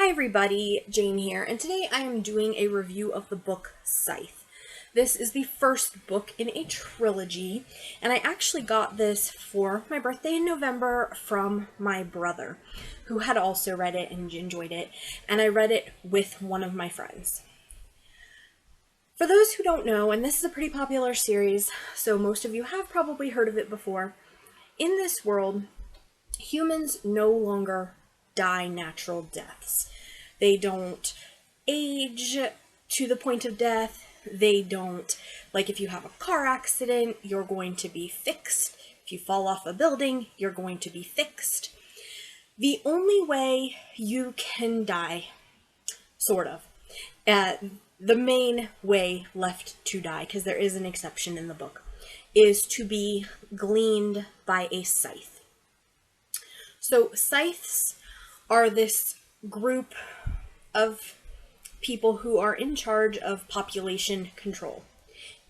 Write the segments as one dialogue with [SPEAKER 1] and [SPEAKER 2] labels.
[SPEAKER 1] Hi everybody, Jane here, and today I am doing a review of the book Scythe. This is the first book in a trilogy, and I actually got this for my birthday in November from my brother, who had also read it and enjoyed it, and I read it with one of my friends. For those who don't know, and this is a pretty popular series, so most of you have probably heard of it before, in this world, humans no longer die natural deaths. They don't age to the point of death. They don't, like if you have a car accident, you're going to be fixed. If you fall off a building, you're going to be fixed. The only way you can die, sort of, the main way left to die, because there is an exception in the book, is to be gleaned by a scythe. So scythes are this group of people who are in charge of population control.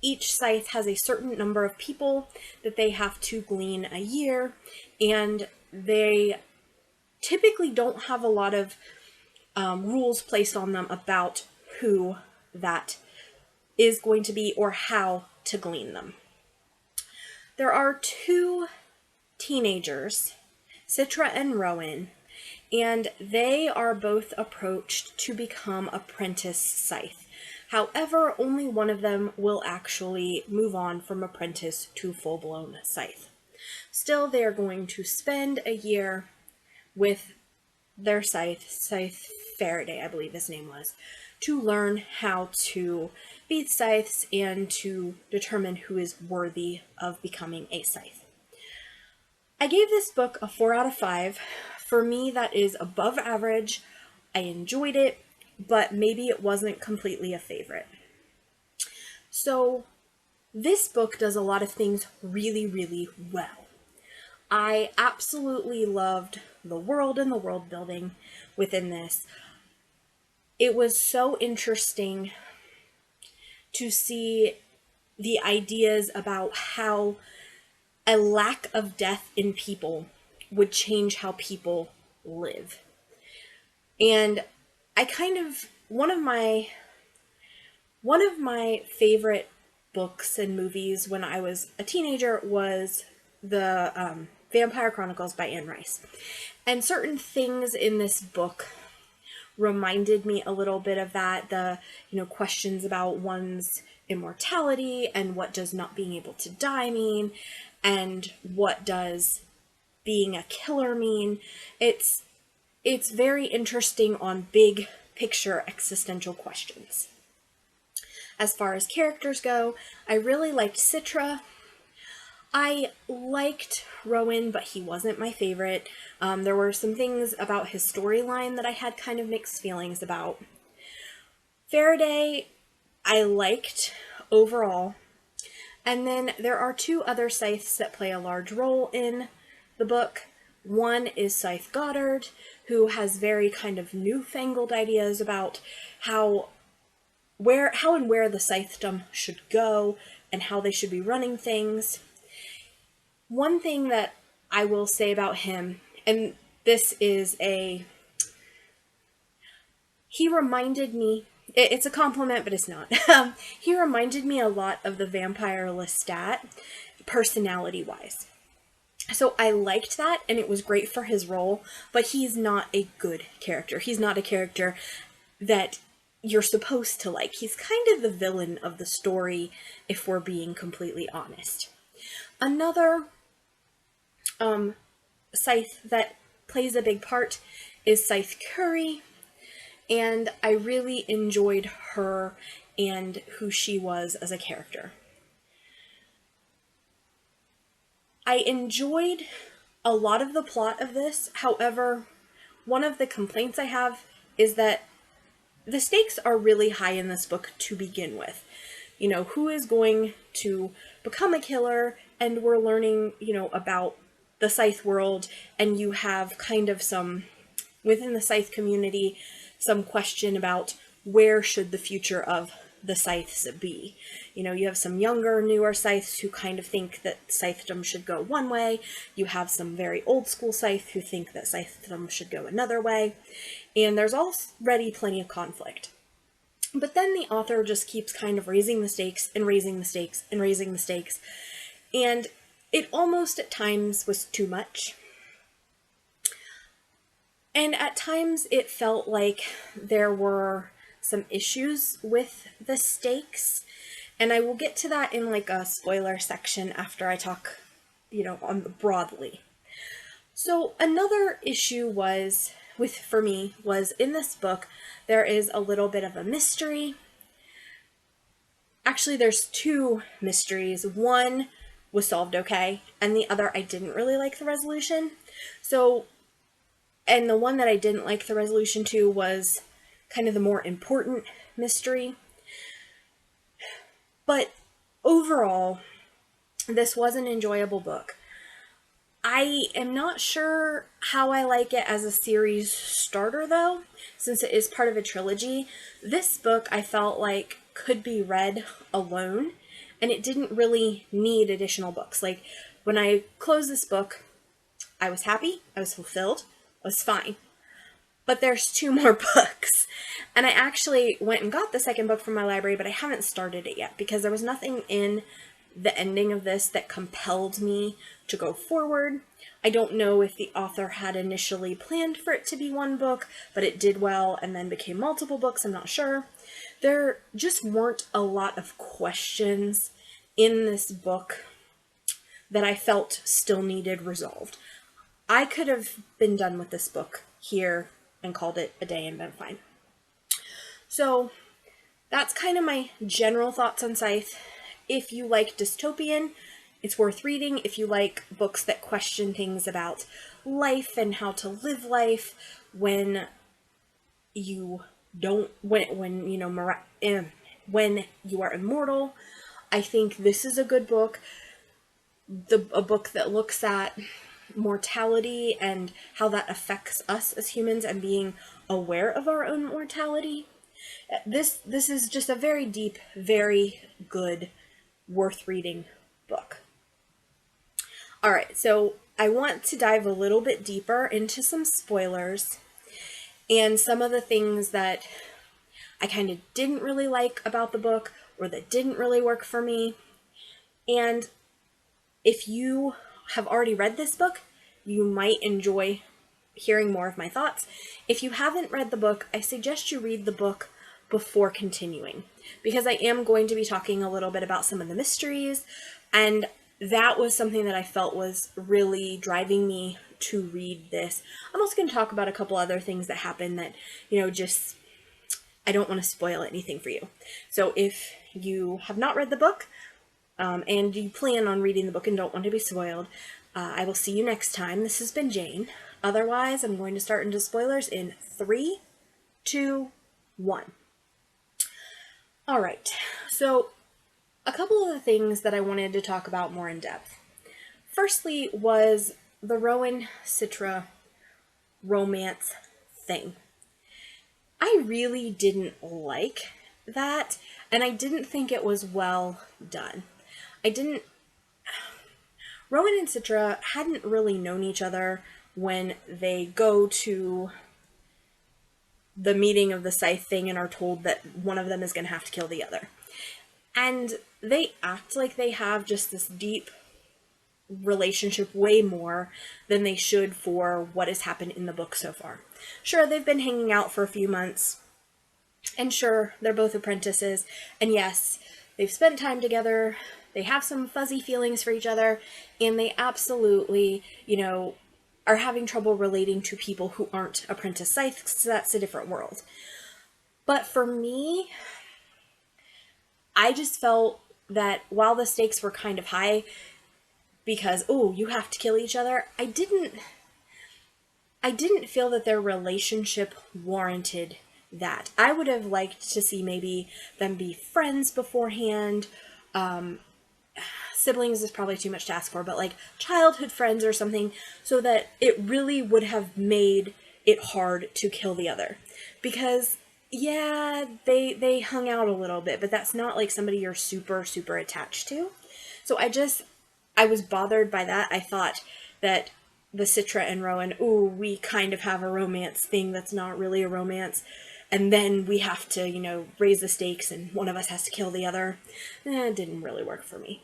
[SPEAKER 1] Each scythe has a certain number of people that they have to glean a year, and they typically don't have a lot of rules placed on them about who that is going to be or how to glean them. There are two teenagers, Citra and Rowan, and they are both approached to become apprentice scythe. However, only one of them will actually move on from apprentice to full-blown scythe. Still, they are going to spend a year with their Scythe Faraday, I believe his name was, to learn how to beat scythes and to determine who is worthy of becoming a scythe. I gave this book a 4 out of 5. For me, that is above average. I enjoyed it, but maybe it wasn't completely a favorite. So this book does a lot of things really, really well. I absolutely loved the world and the world building within this. It was so interesting to see the ideas about how a lack of death in people would change how people live. And I one of my favorite books and movies when I was a teenager was the Vampire Chronicles by Anne Rice. And certain things in this book reminded me a little bit of that, questions about one's immortality and what does not being able to die mean, and what does being a killer mean. It's very interesting on big picture existential questions. As far as characters go, I really liked Citra. I liked Rowan, but he wasn't my favorite. There were some things about his storyline that I had kind of mixed feelings about. Faraday, I liked overall. And then there are two other scythes that play a large role in the book. One is Scythe Goddard, who has very kind of newfangled ideas about how and where the scythedom should go and how they should be running things. One thing that I will say about him, and this is he reminded me, it's a compliment, but it's not. He reminded me a lot of the vampire Lestat, personality-wise. So I liked that, and it was great for his role, but he's not a good character. He's not a character that you're supposed to like. He's kind of the villain of the story, if we're being completely honest. Another scythe that plays a big part is Scythe Curry, and I really enjoyed her and who she was as a character. I enjoyed a lot of the plot of this. However, one of the complaints I have is that the stakes are really high in this book to begin with. You know, who is going to become a killer, and we're learning, about the Scythe world, and you have kind of some, within the Scythe community, some question about where should the future of the Scythes be. You know, you have some younger, newer Scythes who kind of think that Scythedom should go one way. You have some very old school Scythe who think that Scythedom should go another way. And there's already plenty of conflict. But then the author just keeps kind of raising the stakes and raising the stakes and raising the stakes. And it almost at times was too much. And at times it felt like there were some issues with the stakes. And I will get to that in like a spoiler section after I talk, on broadly. So another issue for me was in this book, there is a little bit of a mystery. Actually, there's two mysteries. One was solved okay, and the other I didn't really like the resolution. And the one that I didn't like the resolution to was kind of the more important mystery. But overall, this was an enjoyable book. I am not sure how I like it as a series starter, though, since it is part of a trilogy. This book I felt like could be read alone, and it didn't really need additional books. Like, when I closed this book, I was happy, I was fulfilled, I was fine. But there's two more books. And I actually went and got the second book from my library, but I haven't started it yet because there was nothing in the ending of this that compelled me to go forward. I don't know if the author had initially planned for it to be one book, but it did well and then became multiple books. I'm not sure. There just weren't a lot of questions in this book that I felt still needed resolved. I could have been done with this book here and called it a day and been fine. So that's kind of my general thoughts on Scythe. If you like dystopian, it's worth reading. If you like books that question things about life and how to live life when you don't, when you are immortal, I think this is a good book. A book that looks at mortality and how that affects us as humans and being aware of our own mortality. This is just a very deep, very good, worth reading book. All right, so I want to dive a little bit deeper into some spoilers and some of the things that I kind of didn't really like about the book or that didn't really work for me. And if you have already read this book, you might enjoy hearing more of my thoughts. If you haven't read the book, I suggest you read the book before continuing, because I am going to be talking a little bit about some of the mysteries, and that was something that I felt was really driving me to read this. I'm also going to talk about a couple other things that happen that, just, I don't want to spoil anything for you. So if you have not read the book, and you plan on reading the book and don't want to be spoiled, I will see you next time. This has been Jane. Otherwise, I'm going to start into spoilers in 3, 2, 1. All right, so a couple of the things that I wanted to talk about more in depth. Firstly was the Rowan Citra romance thing. I really didn't like that, and I didn't think it was well done. Rowan and Citra hadn't really known each other when they go to the meeting of the Scythe thing and are told that one of them is going to have to kill the other. And they act like they have just this deep relationship, way more than they should for what has happened in the book so far. Sure, they've been hanging out for a few months, and sure, they're both apprentices, and yes, they've spent time together, they have some fuzzy feelings for each other, and they absolutely, are having trouble relating to people who aren't apprentice Scythes, so that's a different world. But for me, I just felt that while the stakes were kind of high, because, you have to kill each other, I didn't feel that their relationship warranted that. I would have liked to see maybe them be friends beforehand. Siblings is probably too much to ask for, but like childhood friends or something, so that it really would have made it hard to kill the other. Because Yeah, they hung out a little bit, but that's not like somebody you're super attached to. So I was bothered by that. I thought that the Citra and Rowan, ooh, we kind of have a romance thing that's not really a romance. And then we have to, raise the stakes and one of us has to kill the other. It didn't really work for me.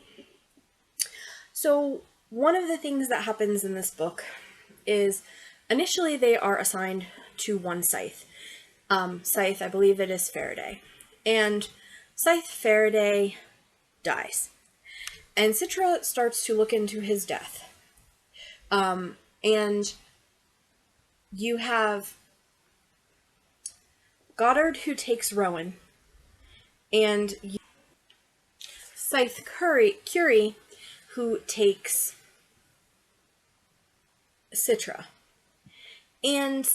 [SPEAKER 1] So, one of the things that happens in this book is initially they are assigned to one Scythe. Scythe, I believe it is Faraday. And Scythe Faraday dies. And Citra starts to look into his death. And you have Goddard who takes Rowan, and Scythe Curie who takes Citra. And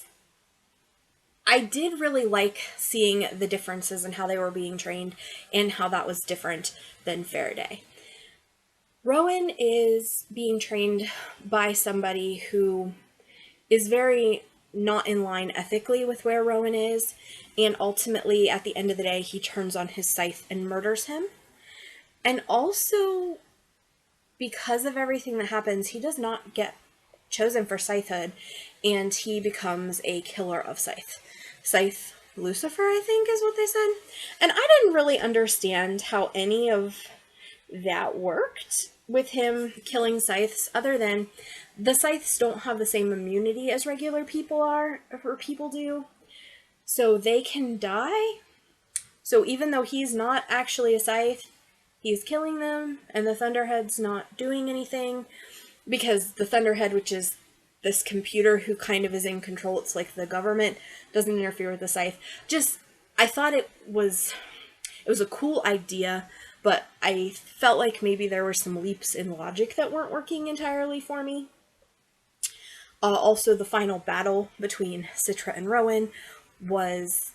[SPEAKER 1] I did really like seeing the differences in how they were being trained and how that was different than Faraday. Rowan is being trained by somebody who is very not in line ethically with where Rowan is, and ultimately at the end of the day he turns on his scythe and murders him. And also, because of everything that happens, he does not get chosen for Scythehood, and he becomes a killer of Scythe. Scythe Lucifer, I think is what they said. And I didn't really understand how any of that worked with him killing Scythes, other than the Scythes don't have the same immunity as regular people are, or people do. So they can die. So even though he's not actually a Scythe, he's killing them, and the Thunderhead's not doing anything, because the Thunderhead, which is this computer who kind of is in control, it's like the government, doesn't interfere with the Scythe. I thought it was a cool idea, but I felt like maybe there were some leaps in logic that weren't working entirely for me. Also, the final battle between Citra and Rowan was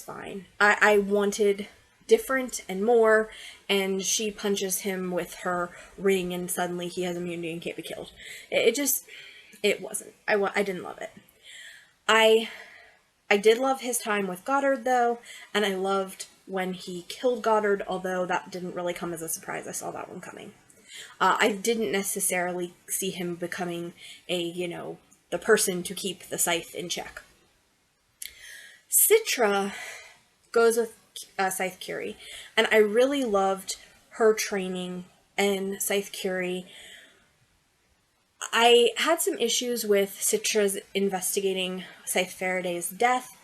[SPEAKER 1] fine. I wanted different and more, and she punches him with her ring and suddenly he has immunity and can't be killed. It wasn't. I didn't love it. I did love his time with Goddard though, and I loved when he killed Goddard, although that didn't really come as a surprise. I saw that one coming. I didn't necessarily see him becoming the person to keep the Scythe in check. Citra goes with Scythe Curie, and I really loved her training and Scythe Curie. I had some issues with Citra's investigating Scythe Faraday's death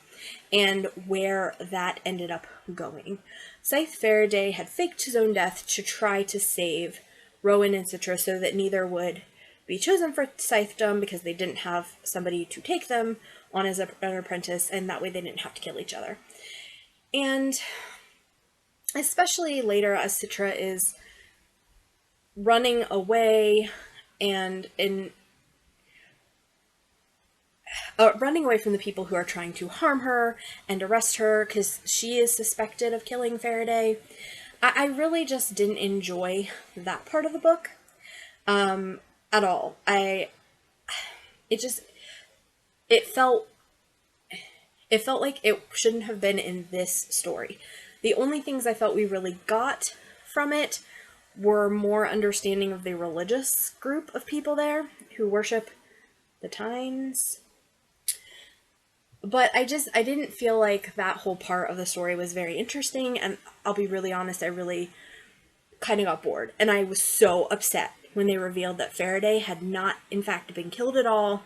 [SPEAKER 1] and where that ended up going. Scythe Faraday had faked his own death to try to save Rowan and Citra so that neither would be chosen for Scythedom because they didn't have somebody to take them on as an apprentice, and that way they didn't have to kill each other. And especially later as Citra is running away and running away from the people who are trying to harm her and arrest her because she is suspected of killing Faraday. I really just didn't enjoy that part of the book at all. It felt like it shouldn't have been in this story. The only things I felt we really got from it were more understanding of the religious group of people there who worship the Tines. But I didn't feel like that whole part of the story was very interesting, and I'll be really honest, I really kind of got bored. And I was so upset when they revealed that Faraday had not, in fact, been killed at all,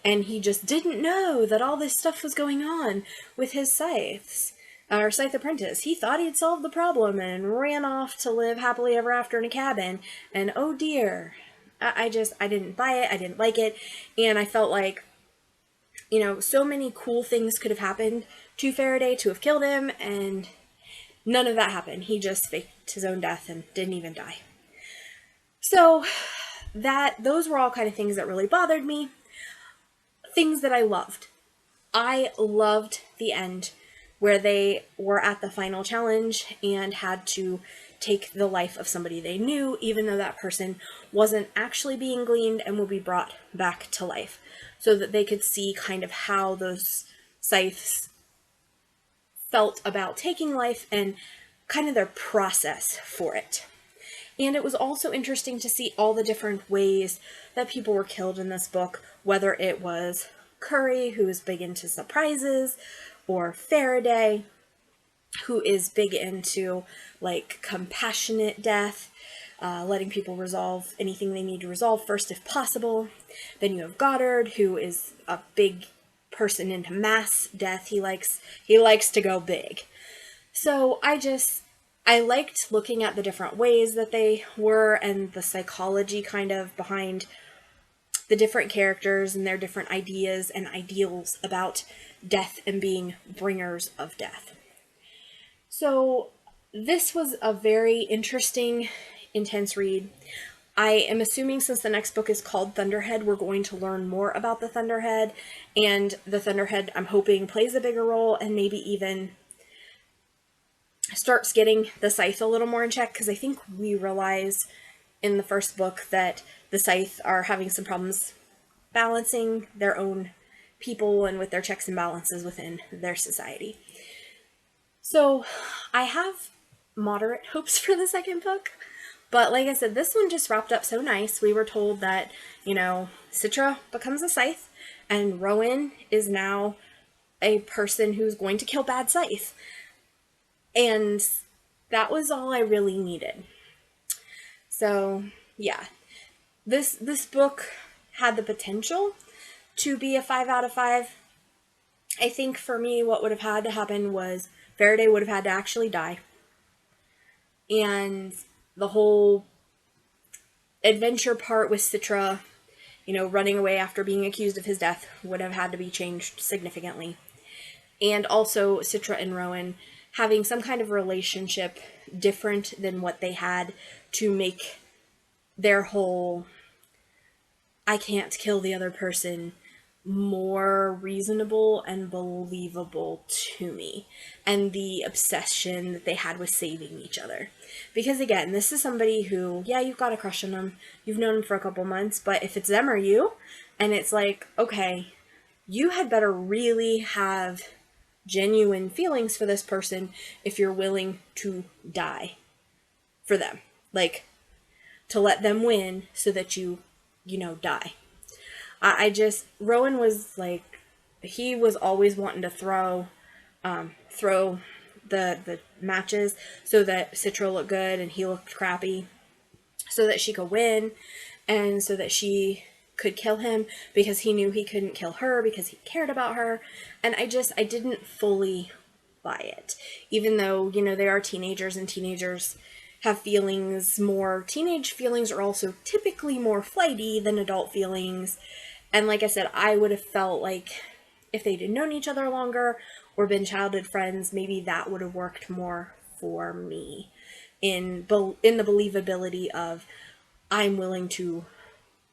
[SPEAKER 1] and he just didn't know that all this stuff was going on with his Scythes, or Scythe apprentice. He thought he'd solved the problem and ran off to live happily ever after in a cabin, and oh dear. I didn't buy it, I didn't like it, and I felt like, so many cool things could have happened to Faraday to have killed him, and none of that happened. He just faked his own death and didn't even die. So those were all kind of things that really bothered me. Things that I loved. I loved the end where they were at the final challenge and had to take the life of somebody they knew, even though that person wasn't actually being gleaned and would be brought back to life, so that they could see kind of how those Scythes felt about taking life and kind of their process for it. And it was also interesting to see all the different ways that people were killed in this book, whether it was Curry, who is big into surprises, or Faraday, who is big into like compassionate death, letting people resolve anything they need to resolve first if possible. Then you have Goddard, who is a big person into mass death. He likes to go big. So I liked looking at the different ways that they were and the psychology kind of behind the different characters and their different ideas and ideals about death and being bringers of death. So this was a very interesting, intense read. I am assuming since the next book is called Thunderhead, we're going to learn more about the Thunderhead, and the Thunderhead, I'm hoping, plays a bigger role and maybe even starts getting the Scythe a little more in check, because I think we realize in the first book that the Scythe are having some problems balancing their own people and with their checks and balances within their society. So I have moderate hopes for the second book, but like I said, this one just wrapped up so nice. We were told that, Citra becomes a Scythe, and Rowan is now a person who's going to kill bad Scythe. And that was all I really needed. So, yeah. This book had the potential to be a 5 out of 5. I think for me, what would have had to happen was Faraday would have had to actually die. And the whole adventure part with Citra, running away after being accused of his death, would have had to be changed significantly. And also Citra and Rowan having some kind of relationship different than what they had to make their whole I can't kill the other person more reasonable and believable to me, and the obsession that they had with saving each other. Because again, this is somebody who, yeah, you've got a crush on them, you've known them for a couple months, but if it's them or you, and it's like, okay, you had better really have genuine feelings for this person if you're willing to die for them. Like, to let them win so that you die. Rowan was like, he was always wanting to throw the matches so that Citra looked good and he looked crappy, so that she could win and so that she could kill him, because he knew he couldn't kill her because he cared about her. And I didn't fully buy it, even though, they are teenagers, and teenagers have feelings more. Teenage feelings are also typically more flighty than adult feelings. And like I said, I would have felt like if they'd known each other longer or been childhood friends, maybe that would have worked more for me in the believability of, I'm willing to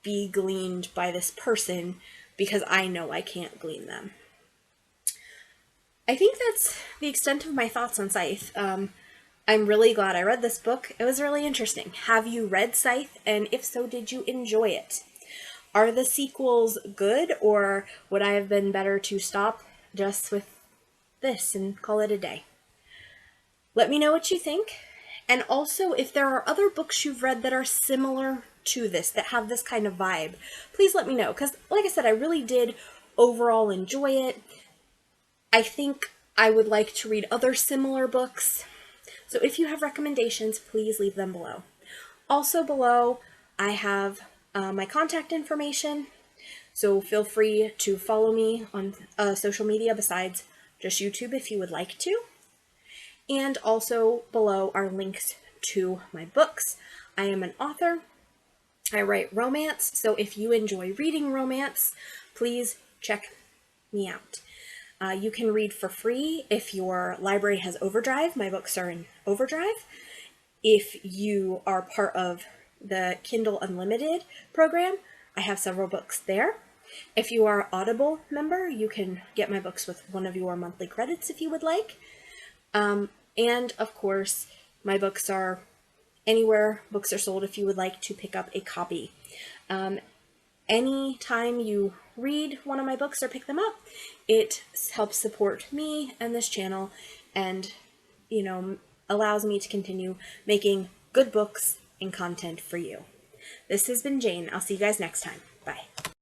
[SPEAKER 1] be gleaned by this person because I know I can't glean them. I think that's the extent of my thoughts on Scythe. I'm really glad I read this book. It was really interesting. Have you read Scythe? And if so, did you enjoy it? Are the sequels good, or would I have been better to stop just with this and call it a day? Let me know what you think. And also, if there are other books you've read that are similar to this, that have this kind of vibe, please let me know. Because, like I said, I really did overall enjoy it. I think I would like to read other similar books. So if you have recommendations, please leave them below. Also below, I have my contact information. So feel free to follow me on social media besides just YouTube if you would like to. And also below are links to my books. I am an author. I write romance. So if you enjoy reading romance, please check me out. You can read for free if your library has Overdrive. My books are in Overdrive. If you are part of the Kindle Unlimited program, I have several books there. If you are an Audible member, you can get my books with one of your monthly credits if you would like. And of course, my books are anywhere books are sold if you would like to pick up a copy. Anytime you read one of my books or pick them up, it helps support me and this channel, and, allows me to continue making good books and content for you. This has been Jane. I'll see you guys next time. Bye.